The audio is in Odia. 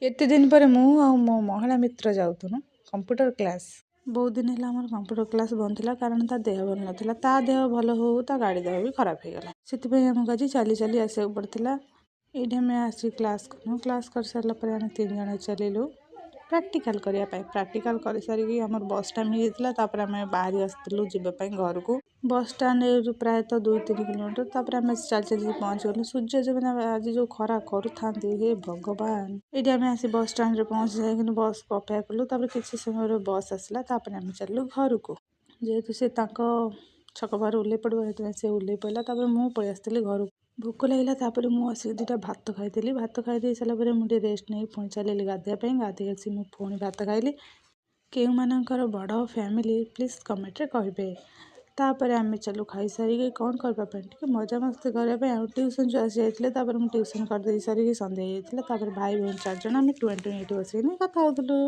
କେତେ ଦିନ ପରେ ମୁଁ ଆଉ ମୋ ମହିଳା ମିତ୍ର ଯାଉଥିଲୁ କମ୍ପ୍ୟୁଟର କ୍ଲାସ୍। ବହୁତ ଦିନ ହେଲା ଆମର କମ୍ପ୍ୟୁଟର କ୍ଲାସ୍ ବନ୍ଦ ଥିଲା, କାରଣ ତା ଦେହ ଭଲ ନଥିଲା। ତା ଦେହ ଭଲ ହଉ ତା ଗାଡ଼ି ଦେହ ବି ଖରାପ ହେଇଗଲା। ସେଥିପାଇଁ ଆମକୁ ଆଜି ଚାଲି ଚାଲି ଆସିବାକୁ ପଡ଼ିଥିଲା। ଏଇଠି ଆମେ ଆସି କ୍ଲାସ୍ କଲୁ। କ୍ଲାସ୍ କରିସାରିଲା ପରେ ଆମେ 3 ଜଣ ଚାଲିଲୁ ପ୍ରାକ୍ଟିକାଲ୍ କରିବା ପାଇଁ। ପ୍ରାକ୍ଟିକାଲ୍ କରିସାରିକି ଆମର ବସ୍ ଟାଇମ୍ ହେଇଯାଇଥିଲା। ତାପରେ ଆମେ ବାହାରି ଆସିଥିଲୁ ଯିବା ପାଇଁ ଘରକୁ। ବସ୍ ଷ୍ଟାଣ୍ଡରୁ ପ୍ରାୟତଃ 2-3 କିଲୋମିଟର। ତାପରେ ଆମେ ଚାଲି ଚାଲି ପହଞ୍ଚିଗଲୁ। ସୂର୍ଯ୍ୟ ଯେମିତି ଆଜି ଯେଉଁ ଖରା କରୁଥାନ୍ତି, ହେ ଭଗବାନ। ଏଇଠି ଆମେ ଆସି ବସ୍ ଷ୍ଟାଣ୍ଡରେ ପହଞ୍ଚି ଯାଇକିନି ବସ୍କୁ ଅପେକ୍ଷା କଲୁ। ତାପରେ କିଛି ସମୟରେ ବସ୍ ଆସିଲା। ତାପରେ ଆମେ ଚାଲିଲୁ ଘରକୁ। ଯେହେତୁ ସେ ତାଙ୍କ ଛକ ପାଖରେ ଓହ୍ଲେଇ ପଡ଼ିବ, ସେଥିପାଇଁ ସେ ଓହ୍ଲେଇ ପଡ଼ିଲା। ତାପରେ ମୁଁ ପଳେଇ ଆସିଥିଲି ଘରକୁ। ଭୋକ ଲାଗିଲା, ତାପରେ ମୁଁ ଆସିକି 2ଟା ଭାତ ଖାଇଥିଲି। ଭାତ ଖାଇ ଦେଇ ସାରିଲା ପରେ ମୁଁ ଟିକେ ରେଷ୍ଟ ନେଇ ପୁଣି ଚାଲିଲି ଗାଧୋଇବା ପାଇଁ। ଗାଧୋଇ ଆସି ମୁଁ ପୁଣି ଭାତ ଖାଇଲି। କେଉଁମାନଙ୍କର ବଡ଼ ଫ୍ୟାମିଲି ପ୍ଲିଜ୍ କମେଣ୍ଟରେ କହିବେ। ତାପରେ ଆମେ ଚାଲୁ ଖାଇସାରିକି କ'ଣ କରିବା ପାଇଁ, ଟିକେ ମଜାମସ୍ତି କରିବା ପାଇଁ ଆଉ ଟ୍ୟୁସନ୍ ଛୁଆ ଆସି ଯାଇଥିଲେ। ତାପରେ ମୁଁ ଟ୍ୟୁସନ୍ କରିଦେଇ ସାରିକି ସନ୍ଧ୍ୟା ହେଇଯାଇଥିଲା। ତାପରେ ଭାଇ ଭଉଣୀ 4 ଜଣ ଆମେ 20 ଏଇଠି ବସିକିନି କଥା ହେଉଥିଲୁ।